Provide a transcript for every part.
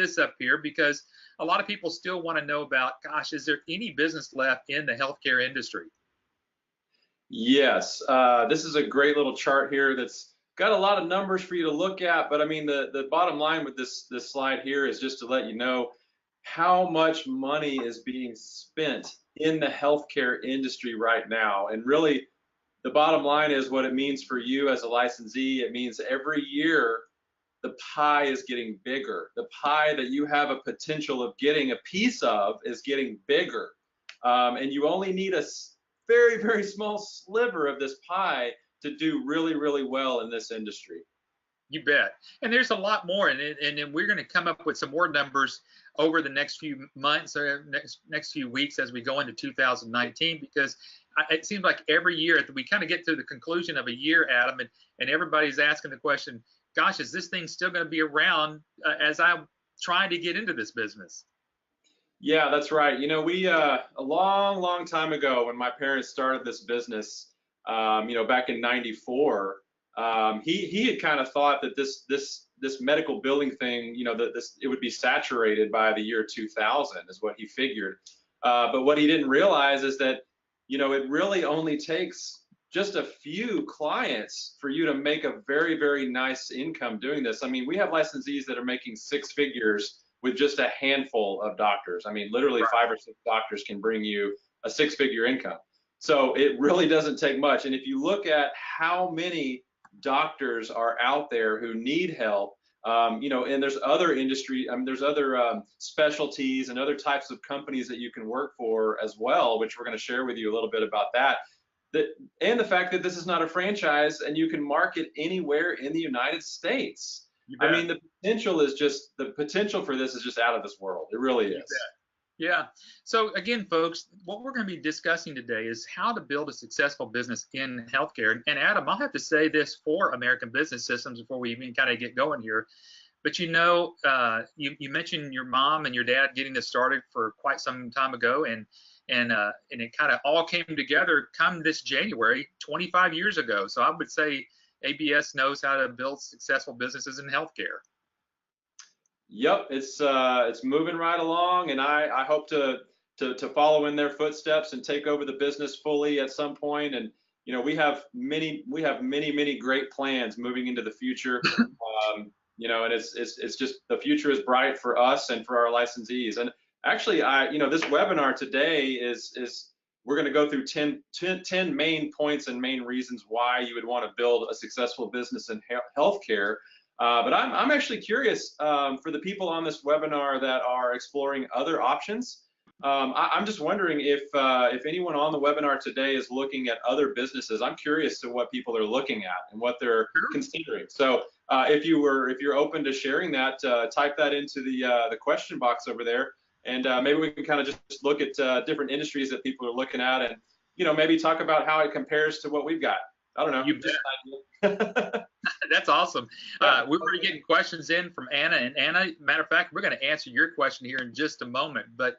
this up here because a lot of people still want to know about, gosh, is there any business left in the healthcare industry? Yes, this is a great little chart here that's got a lot of numbers for you to look at, but I mean the bottom line with this slide here is just to let you know how much money is being spent in the healthcare industry right now. And really the bottom line is what it means for you as a licensee. It means every year the pie is getting bigger. The pie that you have a potential of getting a piece of is getting bigger. And you only need a very, very small sliver of this pie to do really, really well in this industry. You bet. And there's a lot more, and then we're going to come up with some more numbers over the next few months or next few weeks as we go into 2019, because it seems like every year we kind of get to the conclusion of a year, Adam, and everybody's asking the question, gosh, is this thing still going to be around as I'm trying to get into this business? Yeah, that's right. You know, we a long, long time ago when my parents started this business, you know, back in '94, he had kind of thought that this medical billing thing, you know, that it would be saturated by the year 2000 is what he figured. But what he didn't realize is that, you know, it really only takes just a few clients for you to make a very, very nice income doing this. I mean, we have licensees that are making 6 figures with just a handful of doctors. I mean, literally 5 or 6 doctors can bring you a 6-figure income. So it really doesn't take much. And if you look at how many doctors are out there who need help, you know, and there's other industry, there's other specialties and other types of companies that you can work for as well, which we're going to share with you a little bit about that. And the fact that this is not a franchise and you can market anywhere in the United States. I mean, the potential for this is just out of this world. It really is. Yeah. So again, folks, what we're going to be discussing today is how to build a successful business in healthcare. And Adam, I'll have to say this for American Business Systems before we even kind of get going here. But you know, you mentioned your mom and your dad getting this started for quite some time ago, and it kind of all came together come this January, 25 years ago. So I would say ABS knows how to build successful businesses in healthcare. Yep, it's moving right along, and I hope to follow in their footsteps and take over the business fully at some point. And you know, we have many great plans moving into the future. You know, and it's just the future is bright for us and for our licensees. And actually, you know, this webinar today is we're going to go through 10 main points and main reasons why you would want to build a successful business in healthcare. But I'm actually curious for the people on this webinar that are exploring other options. I'm just wondering if anyone on the webinar today is looking at other businesses. I'm curious to what people are looking at and what they're considering. So if you're open to sharing that, type that into the question box over there. And maybe we can kind of just look at different industries that people are looking at, and you know, maybe talk about how it compares to what we've got. I don't know. You bet. That's awesome. We were getting questions in from Anna, and Anna, matter of fact, we're going to answer your question here in just a moment. But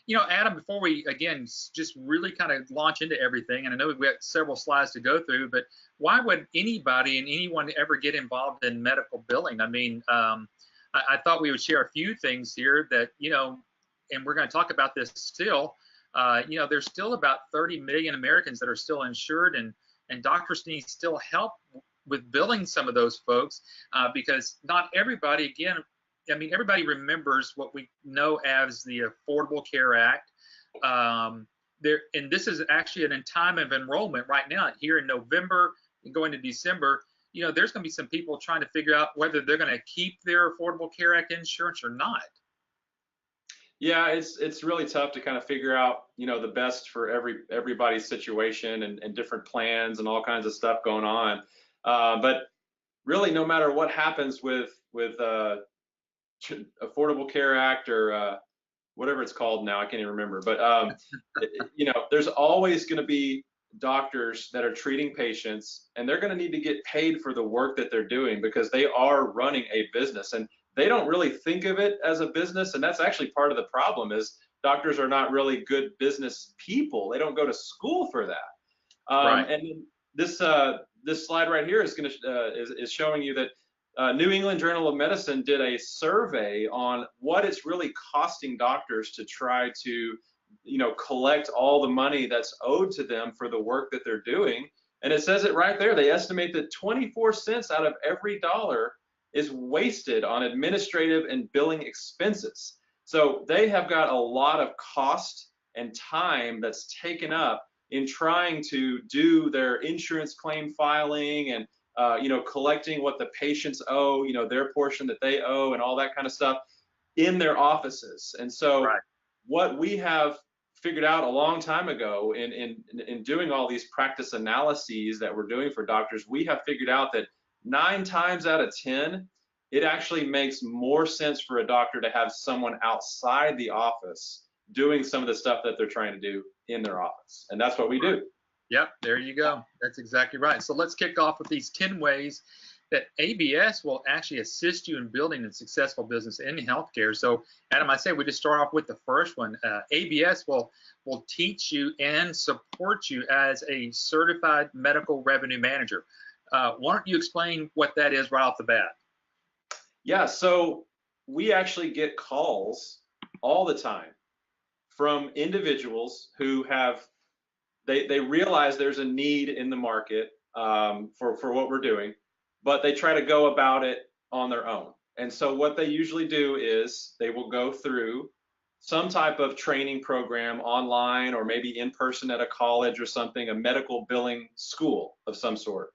you know, Adam, before we again just really kind of launch into everything, and I know we've got several slides to go through, but why would anybody and anyone ever get involved in medical billing? I mean, I thought we would share a few things here that, you know, and we're going to talk about this still. You know, there's still about 30 million Americans that are still insured, and doctors need still help with billing some of those folks because not everybody, again, I mean, everybody remembers what we know as the Affordable Care Act. And this is actually in time of enrollment right now here in November and going to December. You know, there's going to be some people trying to figure out whether they're going to keep their Affordable Care Act insurance or not. Yeah, it's really tough to kind of figure out, you know, the best for everybody's situation and different plans and all kinds of stuff going on. But really, no matter what happens with Affordable Care Act or whatever it's called now, I can't even remember. But you know, there's always going to be doctors that are treating patients, and they're going to need to get paid for the work that they're doing because they are running a business, and they don't really think of it as a business. And that's actually part of the problem is doctors are not really good business people. They don't go to school for that. Right. And this slide right here is going to is showing you that New England Journal of Medicine did a survey on what it's really costing doctors to try to, collect all the money that's owed to them for the work that they're doing. And it says it right there. They estimate that 24 cents out of every dollar is wasted on administrative and billing expenses. So they have got a lot of cost and time that's taken up in trying to do their insurance claim filing and collecting what the patients owe, their portion that they owe and all that kind of stuff in their offices. And so Right. what we have figured out a long time ago in doing all these practice analyses that we're doing for doctors, we have figured out that 9 times out of 10, it actually makes more sense for a doctor to have someone outside the office doing some of the stuff that they're trying to do in their office. And that's what we do. Yep, there you go. That's exactly right. So let's kick off with these 10 ways that ABS will actually assist you in building a successful business in healthcare. So Adam, I say we just start off with the first one. ABS will teach you and support you as a certified medical revenue manager. Why don't you explain what that is right off the bat? Yeah, so we actually get calls all the time from individuals who have, they realize there's a need in the market for what we're doing, but they try to go about it on their own. And so what they usually do is they will go through some type of training program online or maybe in person at a college or something, a medical billing school of some sort.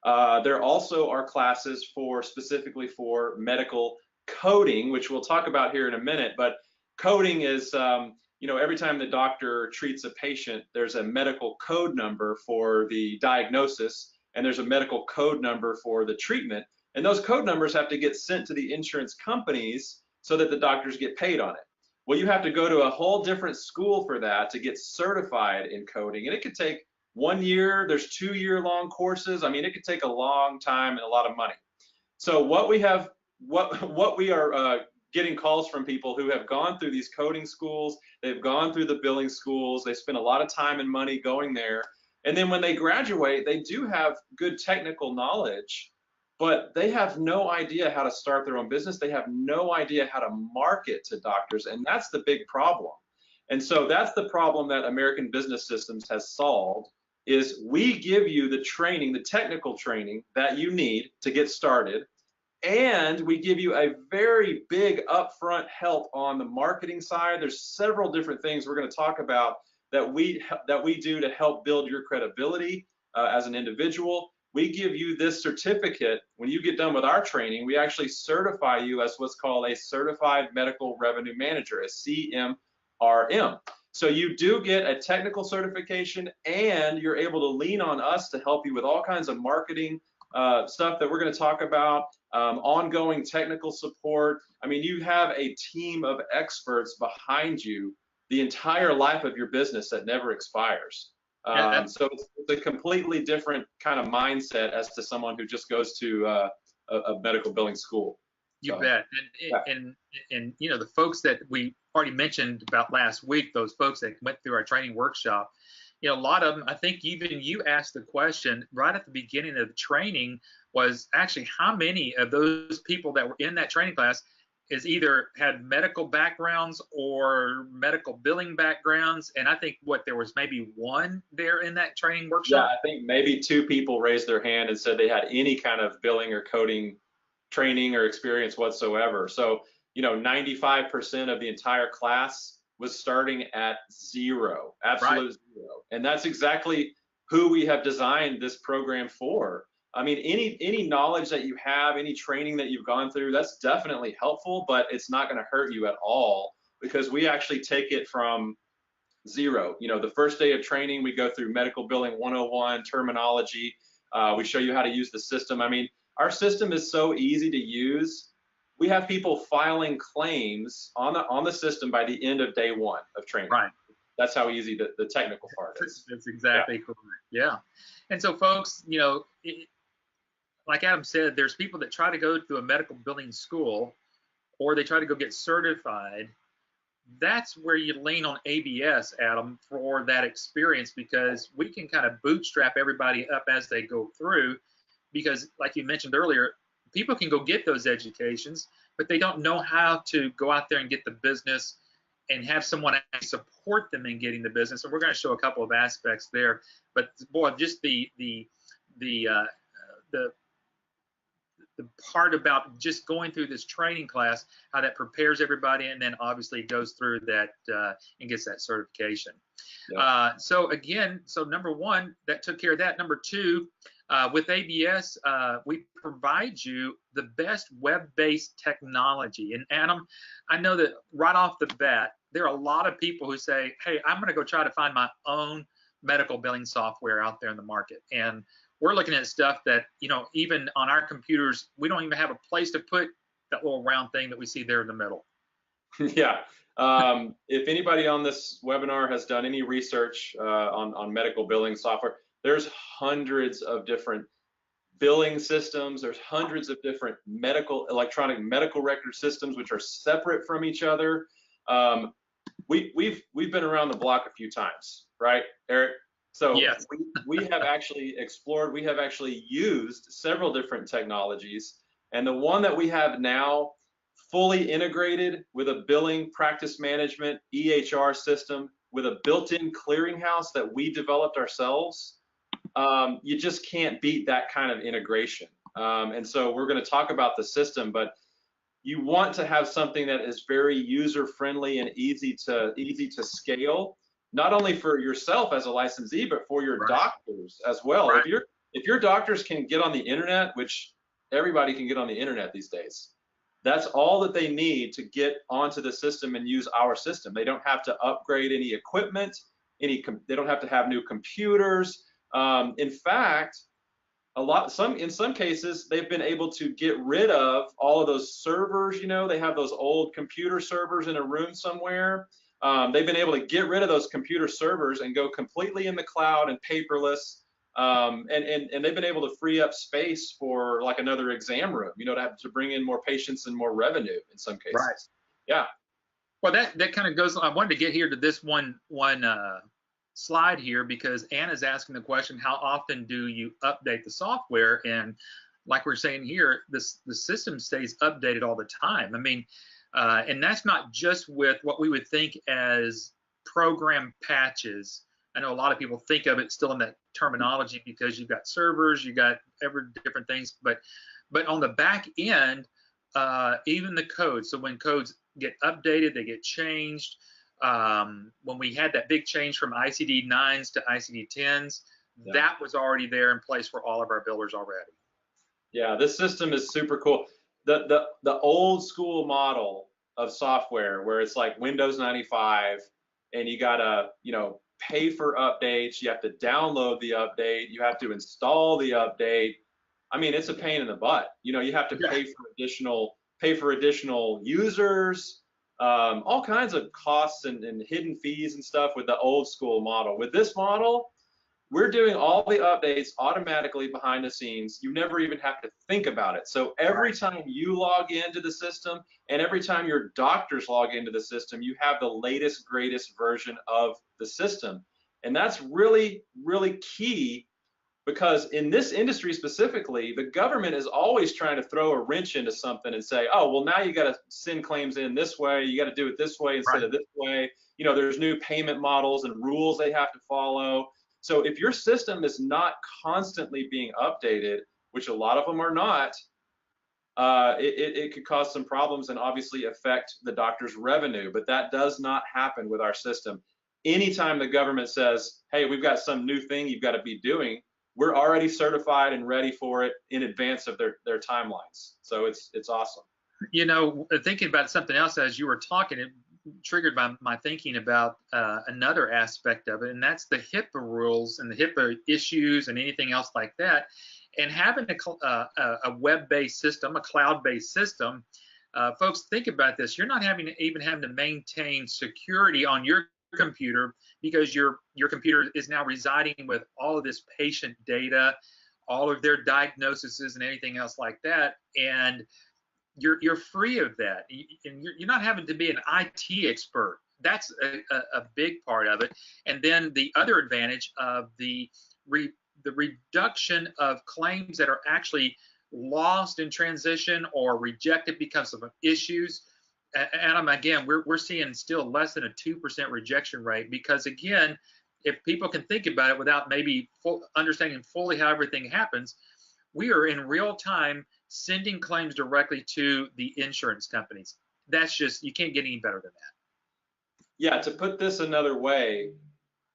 There also are classes specifically for medical coding, which we'll talk about here in a minute, but coding is, every time the doctor treats a patient, there's a medical code number for the diagnosis, and there's a medical code number for the treatment. And those code numbers have to get sent to the insurance companies so that the doctors get paid on it. Well, you have to go to a whole different school for that to get certified in coding. And it could take 1 year, there's 2-year-long courses. I mean, it could take a long time and a lot of money. So what we are getting calls from people who have gone through these coding schools, they've gone through the billing schools, they spend a lot of time and money going there. And then when they graduate, they do have good technical knowledge, but they have no idea how to start their own business. They have no idea how to market to doctors, and that's the big problem. And so that's the problem that American Business Systems has solved, is we give you the training, the technical training that you need to get started, and we give you a very big upfront help on the marketing side. There's several different things we're going to talk about that we do to help build your credibility as an individual. We give you this certificate. When you get done with our training, we actually certify you as what's called a Certified Medical Revenue Manager, a CMRM. So you do get a technical certification, and you're able to lean on us to help you with all kinds of marketing stuff that we're going to talk about, ongoing technical support. I mean, you have a team of experts behind you the entire life of your business that never expires. So it's a completely different kind of mindset as to someone who just goes to a medical billing school. You bet. And the folks that we already mentioned about last week, those folks that went through our training workshop, a lot of them, I think even you asked the question right at the beginning of the training, was actually how many of those people that were in that training class is either had medical backgrounds or medical billing backgrounds. And I think there was maybe one there in that training workshop. Yeah, I think maybe 2 people raised their hand and said they had any kind of billing or coding training or experience whatsoever. So, 95% of the entire class was starting at zero, absolute zero. And that's exactly who we have designed this program for. I mean, any knowledge that you have, any training that you've gone through, that's definitely helpful, but it's not going to hurt you at all, because we actually take it from zero. The first day of training, we go through medical billing 101, terminology. We show you how to use the system. I mean, our system is so easy to use. We have people filing claims on the system by the end of day 1 of training. Right. That's how easy the technical part is. That's exactly correct. Yeah. And so, folks, like Adam said, there's people that try to go to a medical billing school, or they try to go get certified. That's where you lean on ABS, Adam, for that experience, because we can kind of bootstrap everybody up as they go through. Because, like you mentioned earlier, people can go get those educations, but they don't know how to go out there and get the business and have someone support them in getting the business. And we're going to show a couple of aspects there. But boy, just the part about just going through this training class, how that prepares everybody, and then obviously goes through that and gets that certification. Yep. So again, so number one, that took care of that. Number two, with ABS, we provide you the best web-based technology. And Adam, I know that right off the bat, there are a lot of people who say, hey, I'm going to go try to find my own medical billing software out there in the market. And we're looking at stuff that, you know, even on our computers, we don't even have a place to put that little round thing that we see there in the middle. Yeah. If anybody on this webinar has done any research on medical billing software, there's hundreds of different billing systems. There's hundreds of different electronic medical record systems, which are separate from each other. We've been around the block a few times, right, Eric? So yes. we have actually explored, we have actually used several different technologies, and the one that we have now fully integrated with a billing practice management EHR system with a built-in clearinghouse that we developed ourselves, you just can't beat that kind of integration. And so we're going to talk about the system, but you want to have something that is very user-friendly and easy to scale, not only for yourself as a licensee, but for your doctors as well. Right. If your doctors can get on the internet, which everybody can get on the internet these days, that's all that they need to get onto the system and use our system. They don't have to upgrade any equipment, they don't have to have new computers. In fact, in some cases, they've been able to get rid of all of those servers. You know, they have those old computer servers in a room somewhere. They've been able to get rid of those computer servers and go completely in the cloud and paperless. And they've been able to free up space for like another exam room, you know, to bring in more patients and more revenue in some cases. Right. Yeah. Well, that kind of goes. I wanted to get here to this one slide here because Anna's asking the question, how often do you update the software? And like we're saying here, the system stays updated all the time. I mean, and that's not just with what we would think as program patches. I know a lot of people think of it still in that terminology because you've got servers, you got different things, but on the back end, even the code. So when codes get updated, they get changed. When we had that big change from ICD-9s to ICD-10s, that was already there in place for all of our billers already. Yeah, this system is super cool. The old school model of software where it's like Windows 95 and you gotta, you know, pay for updates, you have to download the update, you have to install the update. I mean, it's a pain in the butt. You know, you have to pay for additional users, all kinds of costs and hidden fees and stuff with the old school model. With this model, we're doing all the updates automatically behind the scenes. You never even have to think about it. So every time you log into the system and every time your doctors log into the system, you have the latest, greatest version of the system. And that's really, really key because in this industry specifically, the government is always trying to throw a wrench into something and say, oh, well, now you got to send claims in this way. You got to do it this way instead of this way. You know, there's new payment models and rules they have to follow. So if your system is not constantly being updated, which a lot of them are not, it could cause some problems and obviously affect the doctor's revenue. But that does not happen with our system. Anytime the government says, hey, we've got some new thing you've got to be doing, we're already certified and ready for it in advance of their timelines. So it's awesome. You know, thinking about something else as you were talking, it triggered my thinking about another aspect of it, and that's the HIPAA rules and the HIPAA issues and anything else like that. And having a web-based system, a cloud-based system, folks, think about this. You're not even having to maintain security on your computer because your computer is now residing with all of this patient data, all of their diagnoses and anything else like that, and you're free of that, and you're not having to be an IT expert. That's a big part of it. And then the other advantage of the reduction of claims that are actually lost in transition or rejected because of issues. Adam, again, we're seeing still less than a 2% rejection rate because, again, if people can think about it without maybe understanding fully how everything happens, we are in real time sending claims directly to the insurance companies. That's just, you can't get any better than that. Yeah, to put this another way,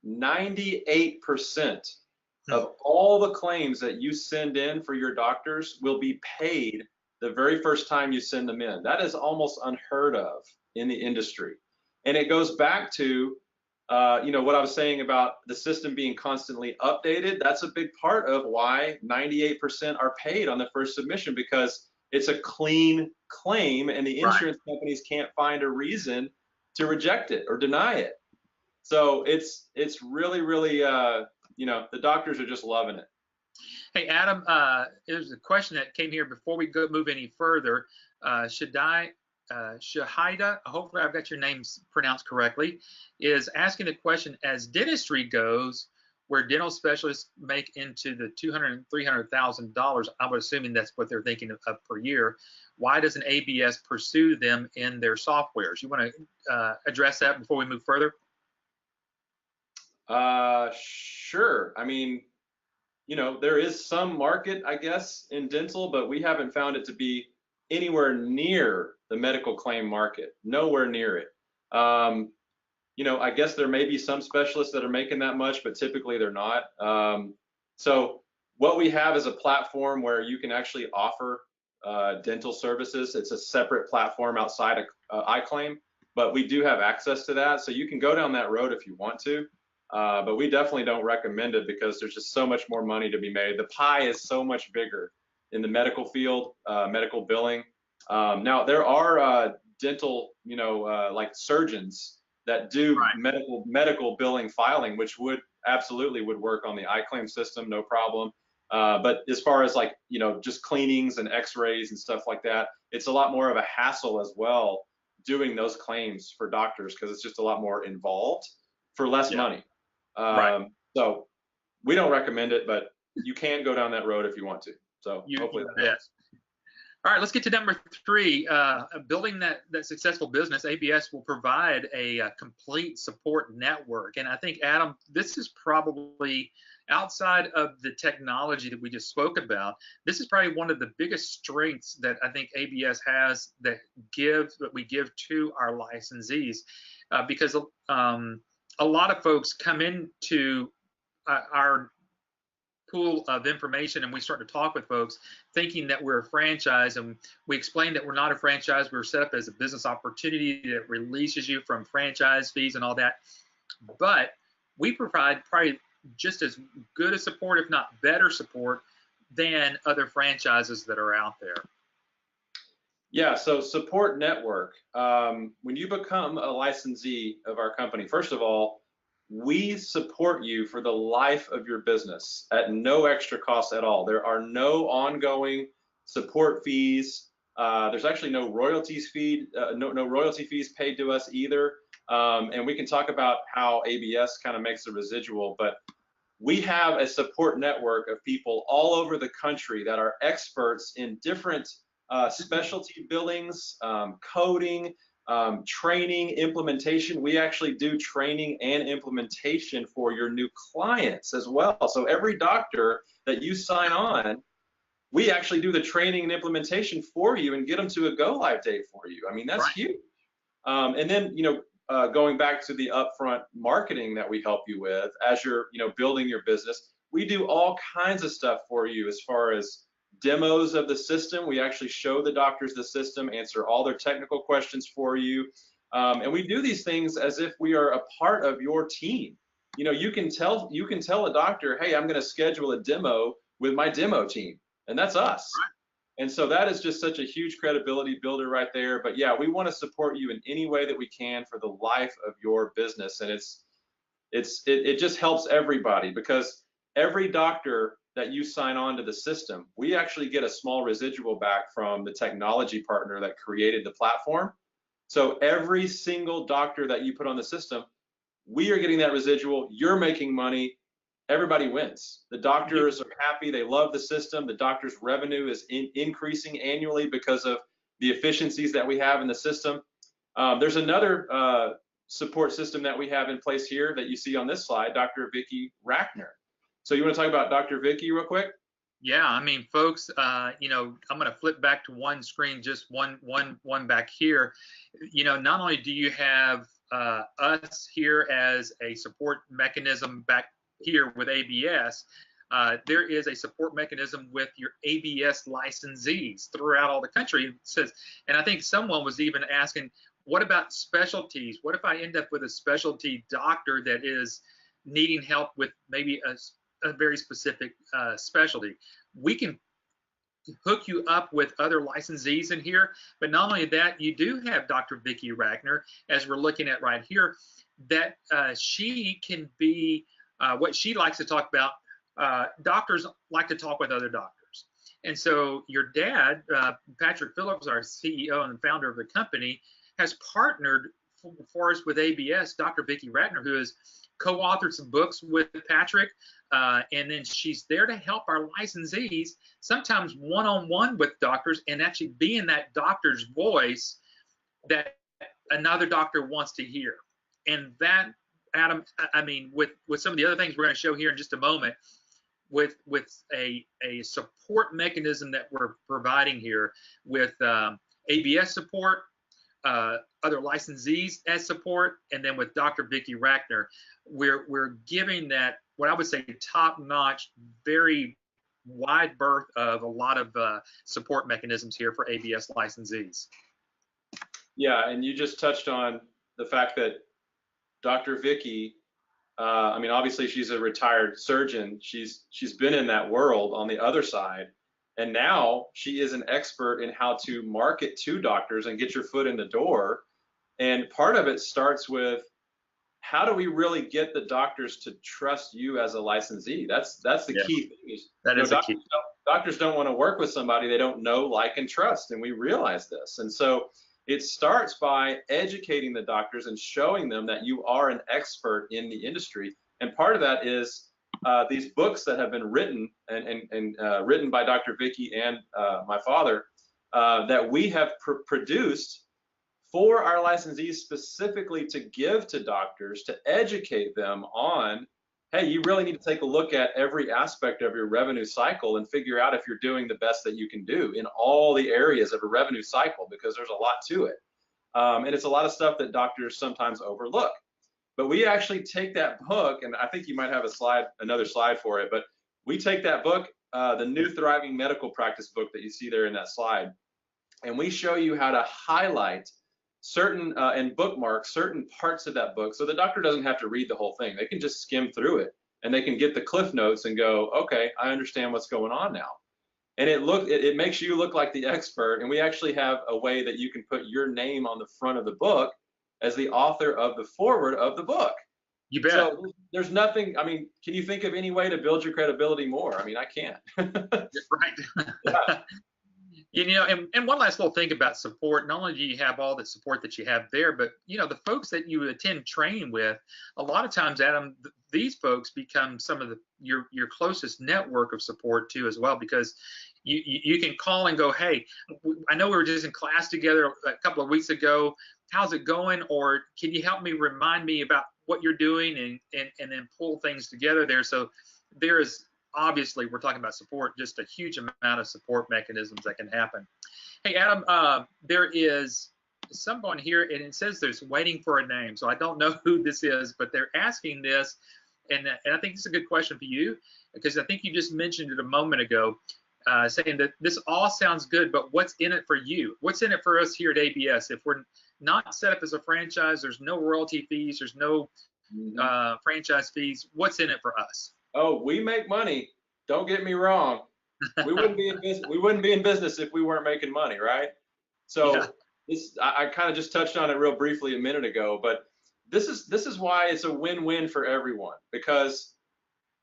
98% of all the claims that you send in for your doctors will be paid the very first time you send them in. That is almost unheard of in the industry. And it goes back to what I was saying about the system being constantly updated. That's a big part of why 98% are paid on the first submission, because it's a clean claim and the insurance companies can't find a reason to reject it or deny it. So it's really, really, the doctors are just loving it. Hey, Adam, there's a question that came here before we move any further. Shahida, hopefully I've got your names pronounced correctly, is asking the question, as dentistry goes, where dental specialists make into the $200,000 and $300,000, I'm assuming that's what they're thinking of per year, why doesn't ABS pursue them in their softwares? You want to address that before we move further? Sure. I mean, there is some market, I guess, in dental, but we haven't found it to be anywhere near the medical claim market, nowhere near it. I guess there may be some specialists that are making that much, but typically they're not. So what we have is a platform where you can actually offer dental services. It's a separate platform outside of iClaim, but we do have access to that. So you can go down that road if you want to. But we definitely don't recommend it because there's just so much more money to be made. The pie is so much bigger in the medical field, medical billing. Now there are dental, like surgeons that do medical billing filing, which would work on the iClaim system, no problem. But as far as just cleanings and x-rays and stuff like that, it's a lot more of a hassle as well doing those claims for doctors because it's just a lot more involved for less money. So we don't recommend it, but you can go down that road if you want to. So hopefully that helps. All right, let's get to number 3. Building that successful business, ABS will provide a complete support network. And I think, Adam, this is probably, outside of the technology that we just spoke about, this is probably one of the biggest strengths that I think ABS has that we give to our licensees, because a lot of folks come into our pool of information and we start to talk with folks thinking that we're a franchise, and we explain that we're not a franchise. We're set up as a business opportunity that releases you from franchise fees and all that. But we provide probably just as good a support, if not better support, than other franchises that are out there. Yeah, so support network. When you become a licensee of our company, first of all, we support you for the life of your business at no extra cost at all. There are no ongoing support fees. There's actually no royalties fees paid to us either. And we can talk about how ABS kind of makes a residual, but we have a support network of people all over the country that are experts in different specialty billings, coding, training, implementation. We actually do training and implementation for your new clients as well. So every doctor that you sign on, we actually do the training and implementation for you and get them to a go live date for you. I mean, that's huge. And then, going back to the upfront marketing that we help you with as you're, building your business, we do all kinds of stuff for you as far as demos of the system. We actually show the doctors the system, answer all their technical questions for you. And we do these things as if we are a part of your team. You can tell a doctor, hey, I'm going to schedule a demo with my demo team, and that's us. And so that is just such a huge credibility builder right there. But yeah, we want to support you in any way that we can for the life of your business. And it just helps everybody, because every doctor that you sign on to the system, we actually get a small residual back from the technology partner that created the platform. So every single doctor that you put on the system, we are getting that residual. You're making money. everybody wins. The doctors are happy. They love the system. The doctor's revenue is increasing annually because of the efficiencies that we have in the system. There's another support system that we have in place here that you see on this slide, Dr. Vicki Rackner. So you want to talk about Dr. Vicki real quick? Yeah, I mean, folks, you know, I'm going to flip back to one screen, just one back here. You know, not only do you have us here as a support mechanism back here with ABS, there is a support mechanism with your ABS licensees throughout all the country. It says, and I think someone was even asking, what about specialties? What if I end up with a specialty doctor that is needing help with maybe a very specific specialty? We can hook you up with other licensees in here, but not only that, you do have Dr. Vicki Rackner, as we're looking at right here, that she can be what she likes to talk about. Doctors like to talk with other doctors. And so your dad, Patrick Phillips, our CEO and founder of the company, has partnered for us with ABS, Dr. Vicki Rackner, who has co-authored some books with Patrick, and then she's there to help our licensees, sometimes one-on-one with doctors, and actually being that doctor's voice that another doctor wants to hear. And that, Adam, I mean, with some of the other things we're going to show here in just a moment, with a support mechanism that we're providing here with ABS support, other licensees as support, and then with Dr. Vicki Rackner, we're giving that, what I would say, top-notch, very wide berth of a lot of support mechanisms here for ABS licensees. Yeah, and you just touched on the fact that Dr. Vicki, I mean, obviously she's a retired surgeon. She's been in that world on the other side, and now she is an expert in how to market to doctors and get your foot in the door. And part of it starts with, how do we really get the doctors to trust you as a licensee? That's the key thing. That is the key. Doctors don't want to work with somebody they don't know, like, and trust, and we realize this. And so it starts by educating the doctors and showing them that you are an expert in the industry. And part of that is these books that have been written and written by Dr. Vicki and my father that we have produced for our licensees, specifically to give to doctors, to educate them on, hey, you really need to take a look at every aspect of your revenue cycle and figure out if you're doing the best that you can do in all the areas of a revenue cycle, because there's a lot to it. And it's a lot of stuff that doctors sometimes overlook. But we actually take that book, and I think you might have another slide for it, but we take that book, the New Thriving Medical Practice book that you see there in that slide, and we show you how to highlight certain and bookmark certain parts of that book, so the doctor doesn't have to read the whole thing. They can just skim through it, and they can get the cliff notes and go, okay, I understand what's going on now. And it makes you look like the expert. And we actually have a way that you can put your name on the front of the book as the author of the foreword of the book. You bet. So there's nothing, I mean, can you think of any way to build your credibility more? I mean, I can't. Right. Yeah. You know, and one last little thing about support. Not only do you have all the support that you have there, but you know, the folks that you attend training with, a lot of times, Adam, these folks become some of your closest network of support too, as well, because you can call and go, hey, I know we were just in class together a couple of weeks ago. How's it going? Or can you help me, remind me about what you're doing, and then pull things together there. So there is, obviously, we're talking about support, just a huge amount of support mechanisms that can happen. Hey, Adam, there is someone here, and it says there's waiting for a name. So I don't know who this is, but they're asking this, and I think this is a good question for you, because I think you just mentioned it a moment ago, saying that this all sounds good, but what's in it for you? What's in it for us here at ABS? If we're not set up as a franchise, there's no royalty fees, there's no franchise fees. What's in it for us? Oh, we make money. Don't get me wrong. We wouldn't be in business. We wouldn't be in business if we weren't making money, right? So yeah. I kind of just touched on it real briefly a minute ago, but this is why it's a win-win for everyone, because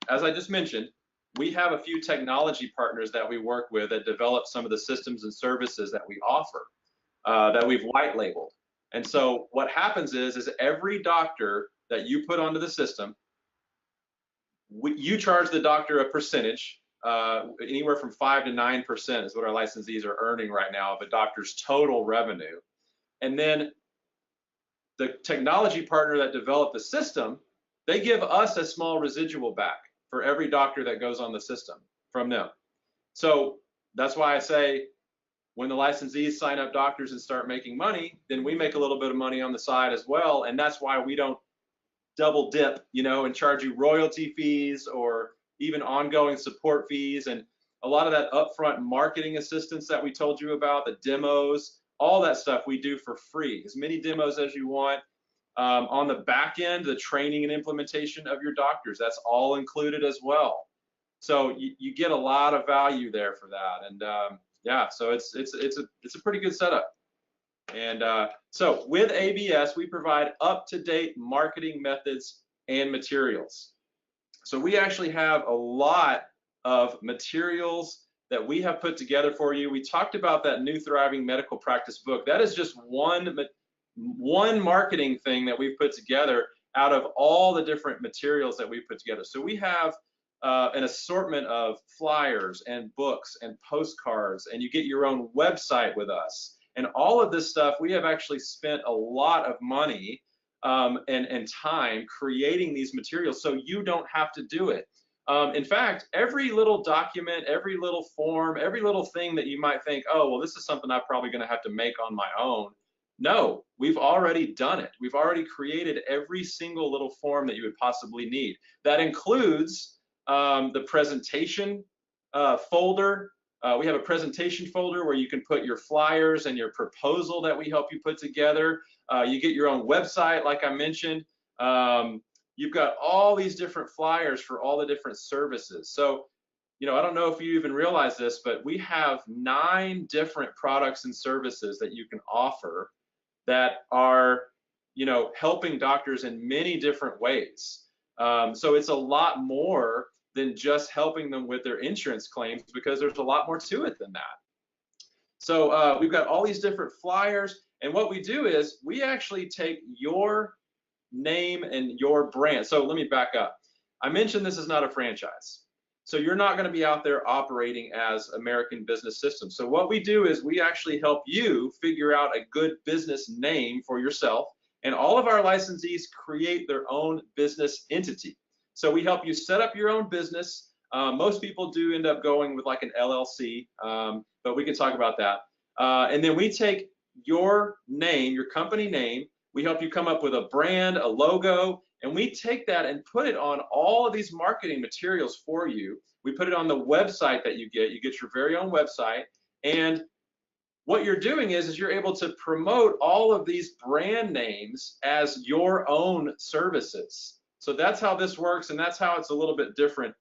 as I just mentioned, we have a few technology partners that we work with that develop some of the systems and services that we offer, that we've white labeled. And so what happens is every doctor that you put onto the system, you charge the doctor a percentage, anywhere from 5 to 9% is what our licensees are earning right now of a doctor's total revenue. And then the technology partner that developed the system, they give us a small residual back for every doctor that goes on the system from them. So that's why I say when the licensees sign up doctors and start making money, then we make a little bit of money on the side as well. And that's why we don't double dip, you know, and charge you royalty fees or even ongoing support fees. And a lot of that upfront marketing assistance that we told you about, the demos, all that stuff we do for free, as many demos as you want. On the back end, the training and implementation of your doctors, that's all included as well. So you get a lot of value there for that. And yeah, so it's a pretty good setup. And so with ABS, we provide up-to-date marketing methods and materials. So we actually have a lot of materials that we have put together for you. We talked about that New Thriving Medical Practice book. That is just one marketing thing that we've put together out of all the different materials that we've put together. So we have an assortment of flyers and books and postcards, and you get your own website with us. And all of this stuff, we have actually spent a lot of money and time creating these materials so you don't have to do it. In fact, every little document, every little form, every little thing that you might think, oh, well, this is something I'm probably going to have to make on my own. No, we've already done it. We've already created every single little form that you would possibly need. That includes the presentation folder. We have a presentation folder where you can put your flyers and your proposal that we help you put together. You get your own website, like I mentioned. You've got all these different flyers for all the different services. So, you know, I don't know if you even realize this, but we have 9 different products and services that you can offer that are, you know, helping doctors in many different ways. So it's a lot more than just helping them with their insurance claims, because there's a lot more to it than that. So we've got all these different flyers, and what we do is we actually take your name and your brand. So let me back up. I mentioned this is not a franchise. So you're not going to be out there operating as American Business Systems. So what we do is we actually help you figure out a good business name for yourself, and all of our licensees create their own business entity. So we help you set up your own business. Most people do end up going with like an LLC, but we can talk about that. And then we take your name, your company name, we help you come up with a brand, a logo, and we take that and put it on all of these marketing materials for you. We put it on the website that you get your very own website. And what you're doing is you're able to promote all of these brand names as your own services. So that's how this works, and that's how it's a little bit different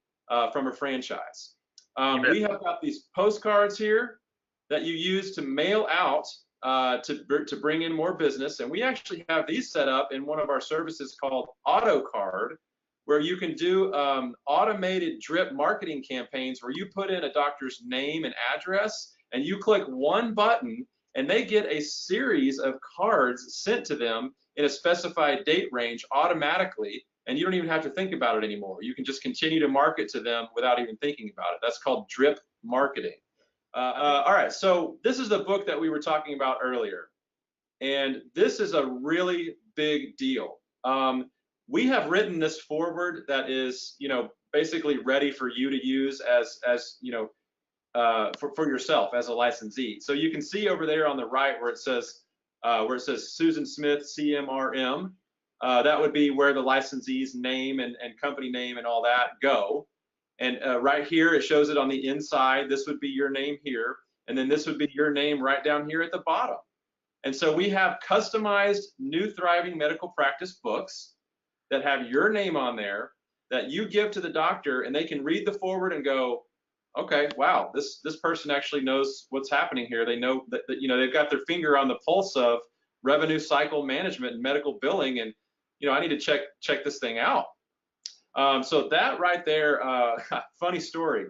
from a franchise. We have got these postcards here that you use to mail out to bring in more business, and we actually have these set up in one of our services called AutoCard, where you can do automated drip marketing campaigns where you put in a doctor's name and address, and you click one button, and they get a series of cards sent to them in a specified date range automatically, and you don't even have to think about it anymore. You can just continue to market to them without even thinking about it. That's called drip marketing. All right, so this is the book that we were talking about earlier, and this is a really big deal. We have written this forward that is, you know, basically ready for you to use as you know, for yourself as a licensee. So you can see over there on the right where it says Susan Smith CMRM. That would be where the licensee's name and company name and all that go. And right here, it shows it on the inside. This would be your name here. And then this would be your name right down here at the bottom. And so we have customized New Thriving Medical Practice books that have your name on there that you give to the doctor, and they can read the forward and go, okay, wow, this person actually knows what's happening here. They know that, you know, they've got their finger on the pulse of revenue cycle management and medical billing, and, you know, I need to check this thing out. So that right there, funny story.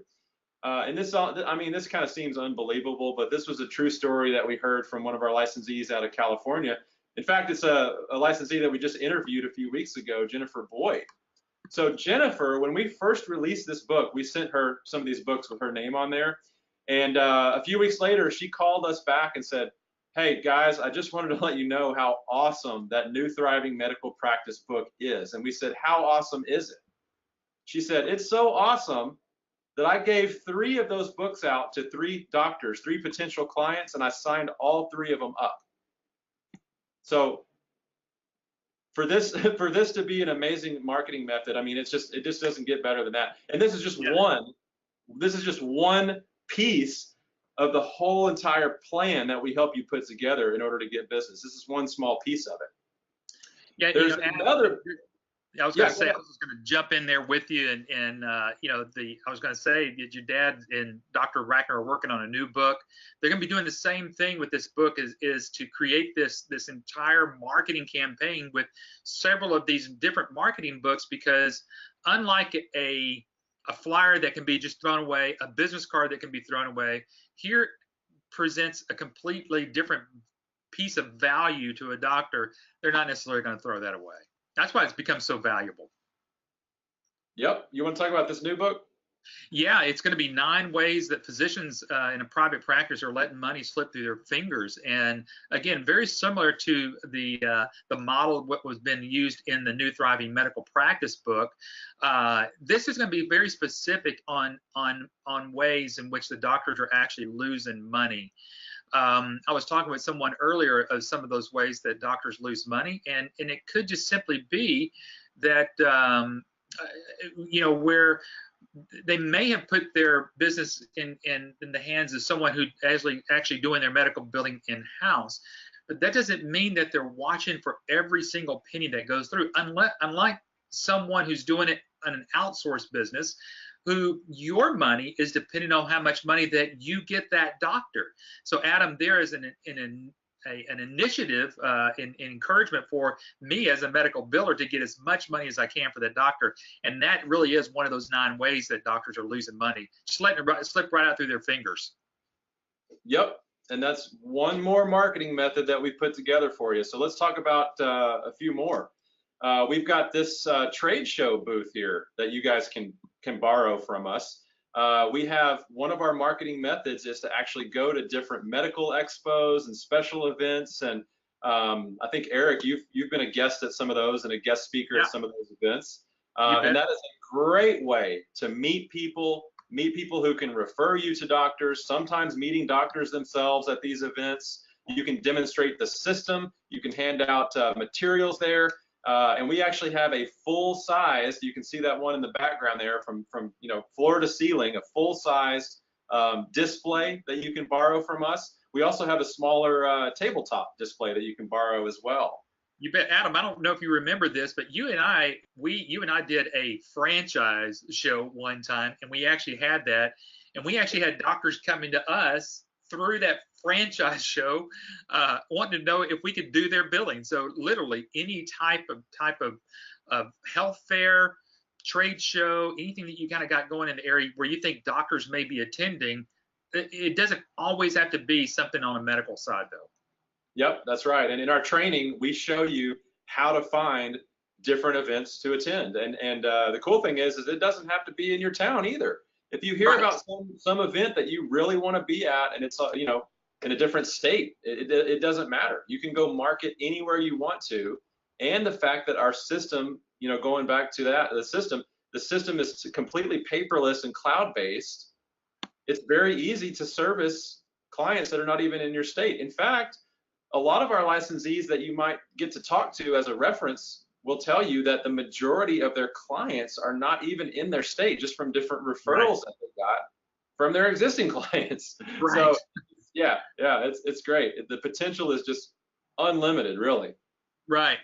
And this, I mean, this kind of seems unbelievable, but this was a true story that we heard from one of our licensees out of California. In fact, it's a licensee that we just interviewed a few weeks ago, Jennifer Boyd. So Jennifer, when we first released this book, we sent her some of these books with her name on there. And a few weeks later, she called us back and said, hey guys, I just wanted to let you know how awesome that New Thriving Medical Practice book is. And we said, how awesome is it? She said, it's so awesome that I gave 3 of those books out to 3 doctors, 3 potential clients, and I signed all 3 of them up. So for this to be an amazing marketing method, I mean, it just doesn't get better than that. And this is just one piece of the whole entire plan that we help you put together in order to get business. This is one small piece of it. Yeah, there's another. I was going to say, I was going to jump in there with you, and you know, I was going to say that your dad and Dr. Rackner are working on a new book. They're going to be doing the same thing with this book, is to create this entire marketing campaign with several of these different marketing books, because unlike a flyer that can be just thrown away, a business card that can be thrown away, here presents a completely different piece of value to a doctor. They're not necessarily going to throw that away. That's why it's become so valuable. Yep. You want to talk about this new book? Yeah, it's going to be 9 ways that physicians in a private practice are letting money slip through their fingers. And again, very similar to the model of what was been used in the New Thriving Medical Practice book. This is going to be very specific on ways in which the doctors are actually losing money. I was talking with someone earlier of some of those ways that doctors lose money, and it could just simply be that you know, where they may have put their business in the hands of someone who actually doing their medical billing in-house, but that doesn't mean that they're watching for every single penny that goes through, unlike someone who's doing it on an outsourced business, who your money is depending on how much money that you get that doctor. So Adam, there is an initiative, in encouragement for me as a medical biller to get as much money as I can for that doctor. And that really is one of those 9 ways that doctors are losing money, just letting it slip right out through their fingers. Yep. And that's one more marketing method that we put together for you. So let's talk about a few more. We've got this trade show booth here that you guys can borrow from us. We have one of our marketing methods is to actually go to different medical expos and special events. And I think, Eric, you've been a guest at some of those and a guest speaker at some of those events. And that is a great way to meet people who can refer you to doctors, sometimes meeting doctors themselves at these events. You can demonstrate the system. You can hand out materials there. And we actually have a full-sized, you can see that one in the background there, from you know, floor to ceiling, a full-sized display that you can borrow from us. We also have a smaller tabletop display that you can borrow as well. You bet. Adam, I don't know if you remember this, but you and I did a franchise show one time, and we actually had that, and we actually had doctors coming to us through that franchise show, wanting to know if we could do their billing. So literally any type of health fair, trade show, anything that you kind of got going in the area where you think doctors may be attending, it doesn't always have to be something on a medical side though. Yep, that's right. And in our training, we show you how to find different events to attend. And the cool thing is it doesn't have to be in your town either. If you hear about some event that you really want to be at, and it's you know, in a different state, it doesn't matter. You can go market anywhere you want to. And the fact that our system, you know, going back to that, the system is completely paperless and cloud-based. It's very easy to service clients that are not even in your state. In fact, a lot of our licensees that you might get to talk to as a reference will tell you that the majority of their clients are not even in their state, just from different referrals that they got from their existing clients. So yeah, it's great. The potential is just unlimited, really. Right.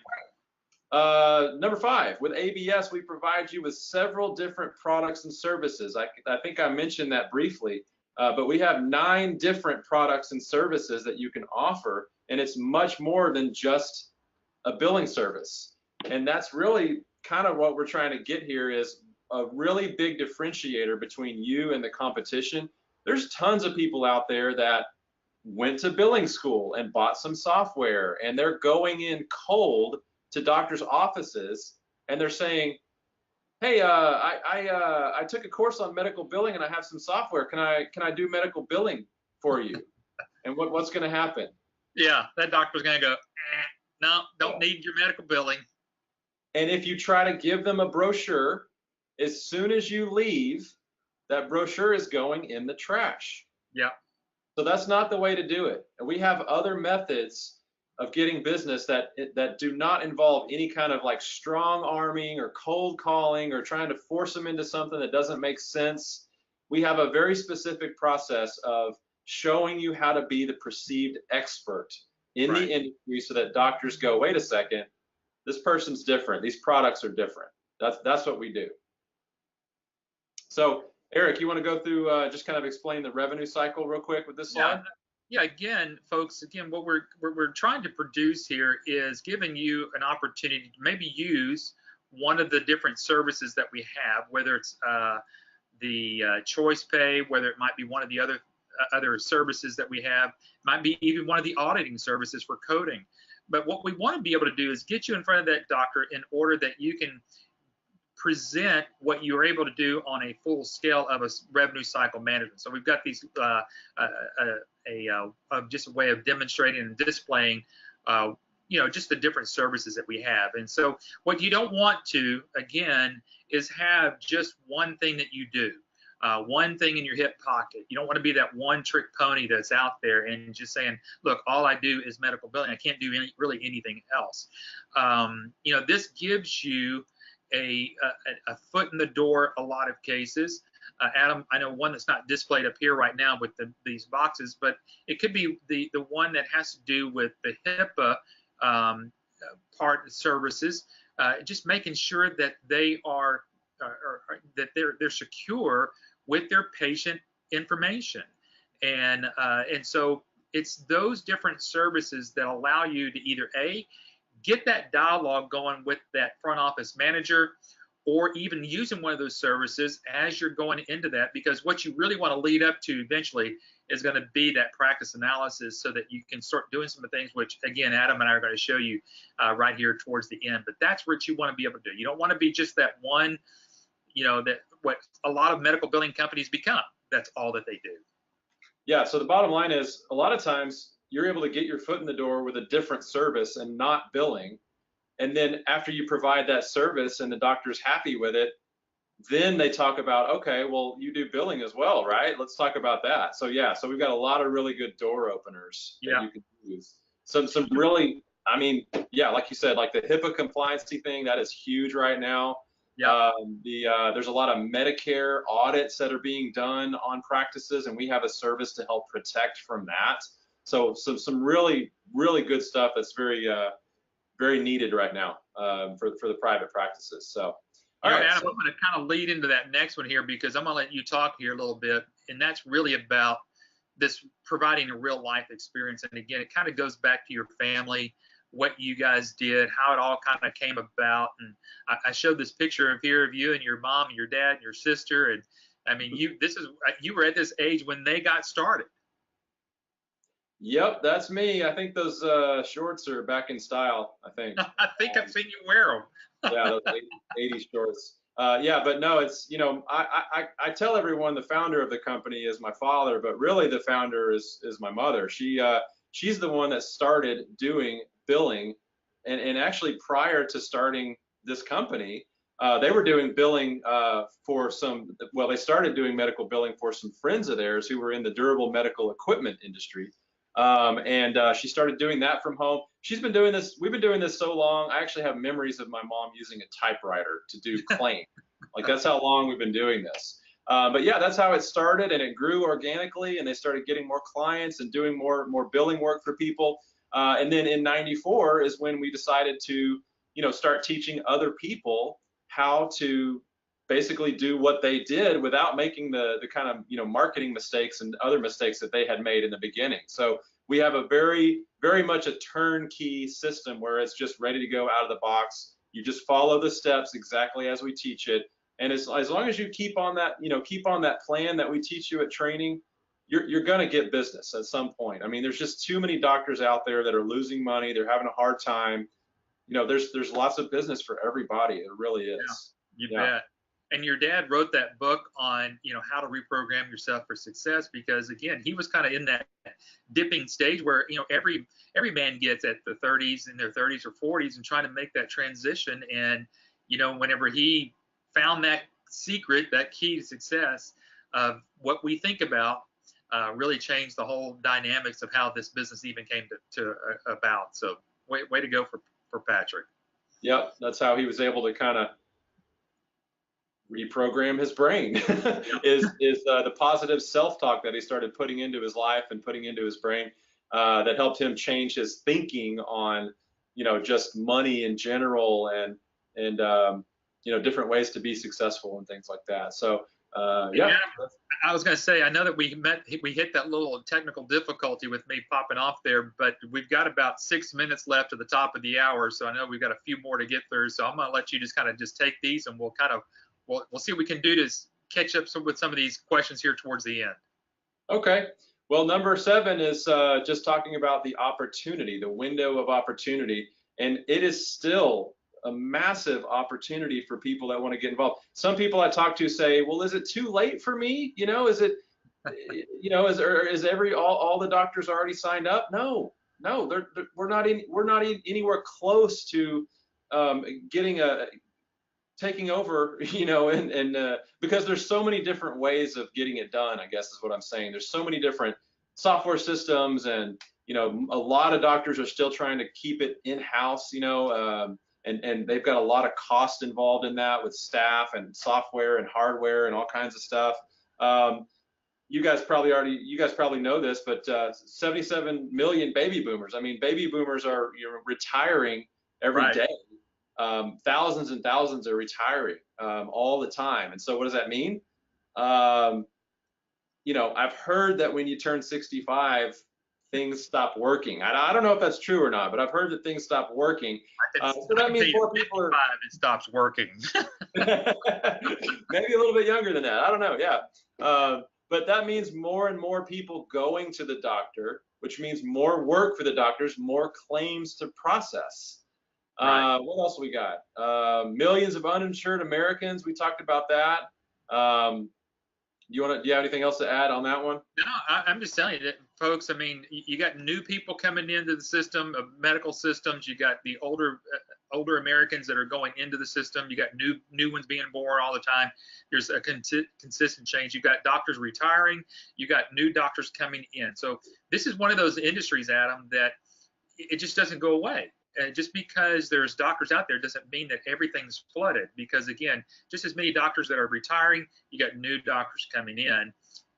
Number 5, with ABS, we provide you with several different products and services. I think I mentioned that briefly, but we have 9 different products and services that you can offer, and it's much more than just a billing service. And that's really kind of what we're trying to get here, is a really big differentiator between you and the competition. There's tons of people out there that went to billing school and bought some software, and they're going in cold to doctors' offices, and they're saying, hey, I took a course on medical billing and I have some software. Can I do medical billing for you? And what's going to happen? Yeah, that doctor's going to go, no, don't need your medical billing. And if you try to give them a brochure, as soon as you leave, that brochure is going in the trash. Yeah. So that's not the way to do it. And we have other methods of getting business that do not involve any kind of like strong arming or cold calling or trying to force them into something that doesn't make sense. We have a very specific process of showing you how to be the perceived expert in the industry so that doctors go, wait a second, this person's different. These products are different. That's what we do. So Eric, you want to go through just kind of explain the revenue cycle real quick with this slide? Yeah, again, folks, again, what we're trying to produce here is giving you an opportunity to maybe use one of the different services that we have, whether it's the choice pay, whether it might be one of the other services that we have, might be even one of the auditing services for coding. But what we want to be able to do is get you in front of that doctor in order that you can present what you're able to do on a full scale of a revenue cycle management. So we've got these just a way of demonstrating and displaying just the different services that we have. And so what you don't want to, again, is have just one thing that you do, one thing in your hip pocket. You don't want to be that one trick pony that's out there and just saying, look, all I do is medical billing. I can't do really anything else. This gives you a foot in the door a lot of cases. Adam, I know one that's not displayed up here right now with these boxes, but it could be the one that has to do with the HIPAA part services, just making sure that they are that they're secure with their patient information, and so it's those different services that allow you to either get that dialogue going with that front office manager, or even using one of those services as you're going into that, because what you really want to lead up to eventually is going to be that practice analysis so that you can start doing some of the things which, again, Adam and I are going to show you right here towards the end. But that's what you want to be able to do. You don't want to be just that one, that what a lot of medical billing companies become. That's all that they do. Yeah, so the bottom line is a lot of times you're able to get your foot in the door with a different service and not billing. And then after you provide that service and the doctor's happy with it, then they talk about, okay, well, you do billing as well, right? Let's talk about that. So yeah, so we've got a lot of really good door openers that you can use. Some really, I mean, yeah, like you said, like the HIPAA compliancy thing, that is huge right now. Yeah. There's a lot of Medicare audits that are being done on practices, and we have a service to help protect from that. So some really, really good stuff that's very needed right now for the private practices. So, all right, Adam, I'm going to kind of lead into that next one here, because I'm going to let you talk here a little bit, and that's really about this providing a real life experience. And again, it kind of goes back to your family, what you guys did, how it all kind of came about. And I showed this picture of you and your mom and your dad and your sister, and I mean, you were at this age when they got started. Yep, that's me. I think those shorts are back in style, I think. I think I've seen you wear them. Yeah, those 80s shorts. Yeah, but no, it's, I tell everyone the founder of the company is my father, but really the founder is my mother. She's the one that started doing billing, and actually prior to starting this company, they were doing billing they started doing medical billing for some friends of theirs who were in the durable medical equipment industry. She started doing that from home. We've been doing this so long, I actually have memories of my mom using a typewriter to do claim. Like, that's how long we've been doing this. But yeah, that's how it started, and it grew organically, and they started getting more clients and doing more billing work for people. And then in '94 is when we decided to, start teaching other people how to basically do what they did without making the kind of, marketing mistakes and other mistakes that they had made in the beginning. So we have a very, very much a turnkey system where it's just ready to go out of the box. You just follow the steps exactly as we teach it. And as long as you keep on that, keep on that plan that we teach you at training, you're going to get business at some point. I mean, there's just too many doctors out there that are losing money. They're having a hard time. There's lots of business for everybody. It really is. Yeah, you bet. And your dad wrote that book on, how to reprogram yourself for success, because again, he was kind of in that dipping stage where, every man gets at the 30s, in their 30s or 40s, and trying to make that transition. And, whenever he found that secret, that key to success of what we think about, really changed the whole dynamics of how this business even came to about. So way to go for Patrick. Yep, that's how he was able to kind of reprogram his brain. is the positive self-talk that he started putting into his life and putting into his brain, that helped him change his thinking on, just money in general, and different ways to be successful and things like that. So yeah. I was going to say, I know that we hit that little technical difficulty with me popping off there, but we've got about 6 minutes left at the top of the hour. So I know we've got a few more to get through. So I'm going to let you just kind of take these, and we'll see what we can do to catch up with some of these questions here towards the end. Okay. Well, number 7 is just talking about the opportunity, the window of opportunity. And it is still a massive opportunity for people that want to get involved. Some people I talk to say, well, is it too late for me? Is it, is all the doctors already signed up? No, we're not anywhere close to taking over, and because there's so many different ways of getting it done, I guess is what I'm saying. There's so many different software systems, and, a lot of doctors are still trying to keep it in-house, and they've got a lot of cost involved in that, with staff and software and hardware and all kinds of stuff. You guys probably know this, but 77 million baby boomers. I mean, baby boomers are retiring every day. Thousands and thousands are retiring all the time. And so what does that mean? I've heard that when you turn 65, things stop working. I don't know if that's true or not, but I've heard that things stop working. So that means more people are. It stops working. Maybe a little bit younger than that. I don't know. Yeah. But that means more and more people going to the doctor, which means more work for the doctors, more claims to process. Right. What else we got? Millions of uninsured Americans. We talked about that. Do you have anything else to add on that one? No, I'm just telling you that, folks. I mean, you got new people coming into the system of medical systems. You got the older Americans that are going into the system. You got new ones being born all the time. There's a consistent change. You got doctors retiring. You got new doctors coming in. So this is one of those industries, Adam, that it just doesn't go away. Just because there's doctors out there doesn't mean that everything's flooded, because again, just as many doctors that are retiring, you got new doctors coming in.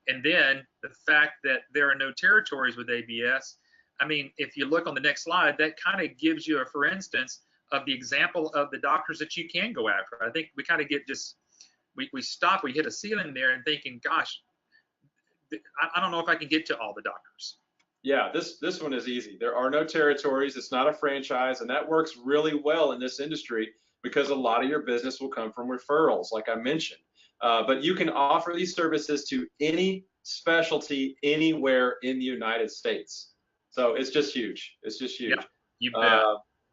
And then the fact that there are no territories with ABS, I mean, if you look on the next slide, that kind of gives you a for instance of the example of the doctors that you can go after. I think we kind of get we hit a ceiling there and thinking, gosh, I don't know if I can get to all the doctors. Yeah, this one is easy. There are no territories. It's not a franchise, and that works really well in this industry because a lot of your business will come from referrals, like I mentioned. But you can offer these services to any specialty anywhere in the United States. So it's just huge. It's just huge. Yeah, you bet.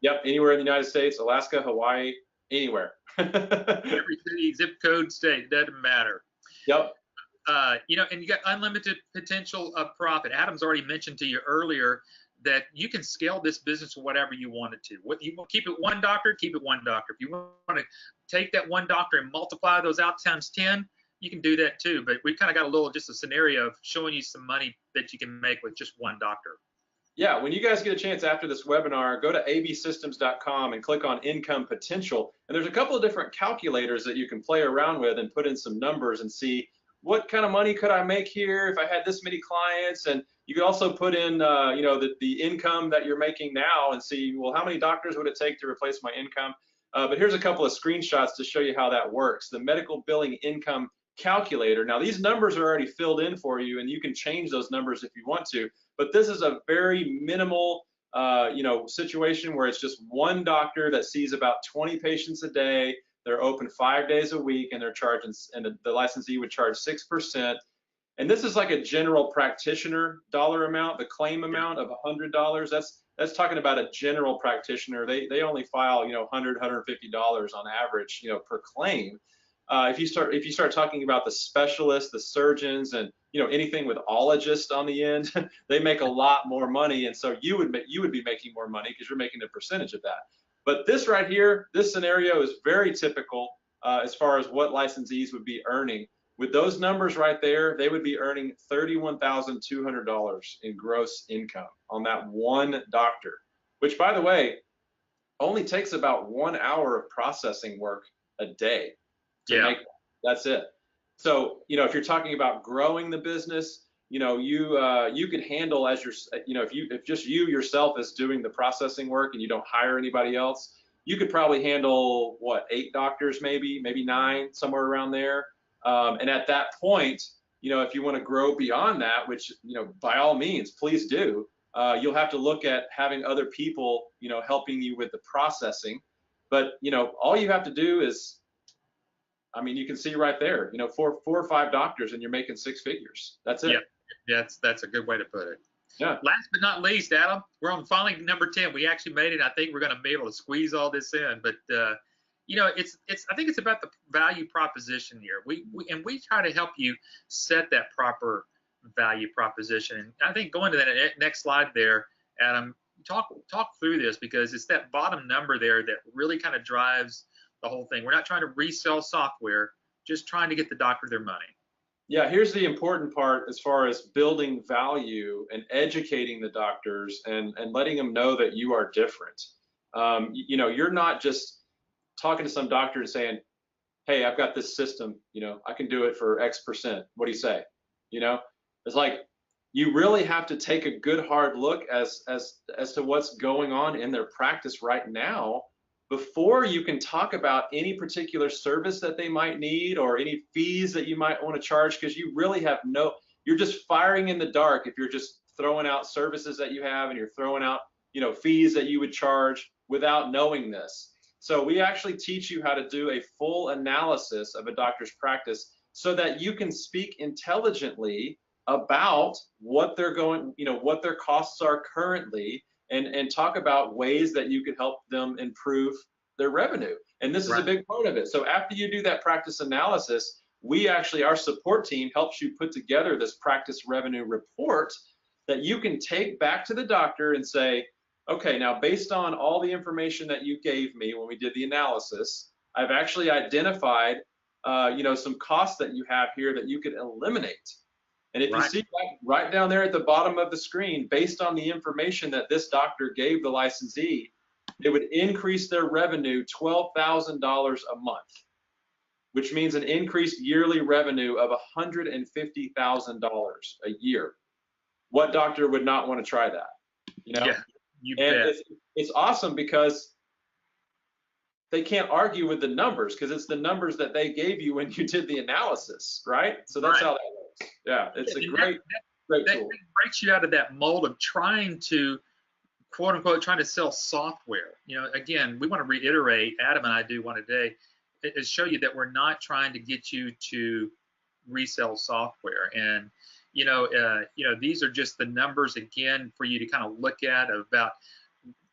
Yep, anywhere in the United States, Alaska, Hawaii, anywhere. Every city, zip code, state, doesn't matter. Yep. And you got unlimited potential of profit. Adam's already mentioned to you earlier that you can scale this business to whatever you want it to. What you want, keep it one doctor, keep it one doctor. If you want to take that one doctor and multiply those out times 10, you can do that too. But we've kind of got just a scenario of showing you some money that you can make with just one doctor. Yeah, when you guys get a chance after this webinar, go to absystems.com and click on income potential. And there's a couple of different calculators that you can play around with and put in some numbers and see what kind of money could I make here if I had this many clients. And you can also put in, the income that you're making now and see, well, how many doctors would it take to replace my income? But here's a couple of screenshots to show you how that works. The medical billing income calculator. Now, these numbers are already filled in for you, and you can change those numbers if you want to. But this is a very minimal, situation where it's just one doctor that sees about 20 patients a day. They're open 5 days a week, and they're charging, and the licensee would charge 6%. And this is like a general practitioner dollar amount. The claim amount of $100. That's talking about a general practitioner. They only file $100, $150 on average per claim. If you start talking about the specialists, the surgeons, and anything with ologist on the end, they make a lot more money, and so you would be making more money because you're making a percentage of that. But this right here, this scenario is very typical as far as what licensees would be earning. With those numbers right there, they would be earning $31,200 in gross income on that one doctor, which, by the way, only takes about 1 hour of processing work a day to make that. That's it. So, if you're talking about growing the business, you could handle as if just you yourself is doing the processing work and you don't hire anybody else, you could probably handle 8 doctors, maybe 9, somewhere around there. And at that point, if you want to grow beyond that, which, by all means, please do, you'll have to look at having other people, helping you with the processing. But, all you have to do is, you can see right there, 4 or 5 doctors and you're making 6 figures. That's it. Yeah, that's a good way to put it. Yeah. Last but not least, Adam, we're on finally number 10. We actually made it. I think we're going to be able to squeeze all this in, but I think it's about the value proposition here. We try to help you set that proper value proposition. And I think going to that next slide there, Adam, talk through this, because it's that bottom number there that really kind of drives the whole thing. We're not trying to resell software, just trying to get the doctor their money. Yeah, here's the important part as far as building value and educating the doctors and letting them know that you are different. You're not just talking to some doctor and saying, hey, I've got this system, I can do it for X%. What do you say? It's like, you really have to take a good hard look as to what's going on in their practice right now before you can talk about any particular service that they might need or any fees that you might want to charge, because you really have you're just firing in the dark if you're just throwing out services that you have and you're throwing out, fees that you would charge without knowing this. So we actually teach you how to do a full analysis of a doctor's practice so that you can speak intelligently about what they're what their costs are currently, and talk about ways that you could help them improve their revenue. And this is a big part of it. So after you do that practice analysis, our support team helps you put together this practice revenue report that you can take back to the doctor and say, okay, now based on all the information that you gave me when we did the analysis, I've actually identified, some costs that you have here that you could eliminate. And if you see right down there at the bottom of the screen, based on the information that this doctor gave the licensee, it would increase their revenue $12,000 a month, which means an increased yearly revenue of $150,000 a year. What doctor would not want to try that? Yeah, you bet. It's awesome because they can't argue with the numbers, because it's the numbers that they gave you when you did the analysis, right? So that's how that works. Yeah, it's a great tool. That breaks you out of that mold of trying to, quote unquote, trying to sell software. Again, we want to reiterate, Adam and I do one today, is show you that we're not trying to get you to resell software. And these are just the numbers, again, for you to kind of look at about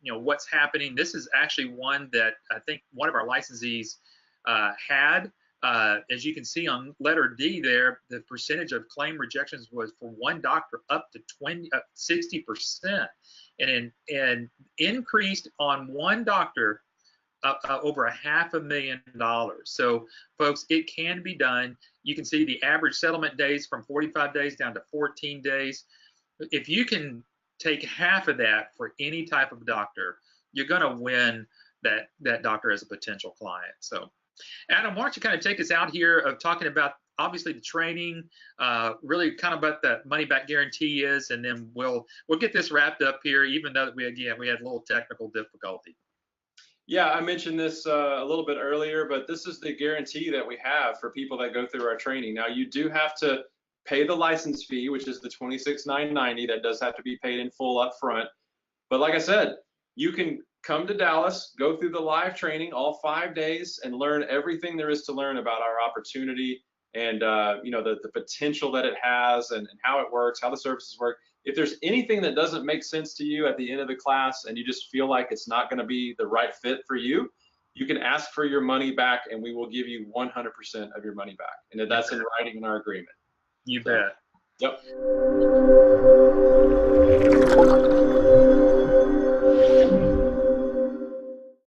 what's happening. This is actually one that I think one of our licensees had. As you can see on letter D there, the percentage of claim rejections was for one doctor up to 60%, and increased on one doctor over $500,000. So folks, it can be done. You can see the average settlement days from 45 days down to 14 days. If you can take half of that for any type of doctor, you're going to win that doctor as a potential client. So Adam, why don't you kind of take us out here of talking about obviously the training, really kind of what the money back guarantee is, and then we'll get this wrapped up here, even though we had a little technical difficulty. Yeah, I mentioned this a little bit earlier, but this is the guarantee that we have for people that go through our training. Now, you do have to pay the license fee, which is the $26,990. That does have to be paid in full up front. But like I said, you can come to Dallas, go through the live training all 5 days, and learn everything there is to learn about our opportunity and the potential that it has, and how it works, how the services work. If there's anything that doesn't make sense to you at the end of the class and you just feel like it's not going to be the right fit for you, you can ask for your money back, and we will give you 100% of your money back. And that's in writing in our agreement. You So, bet. yep.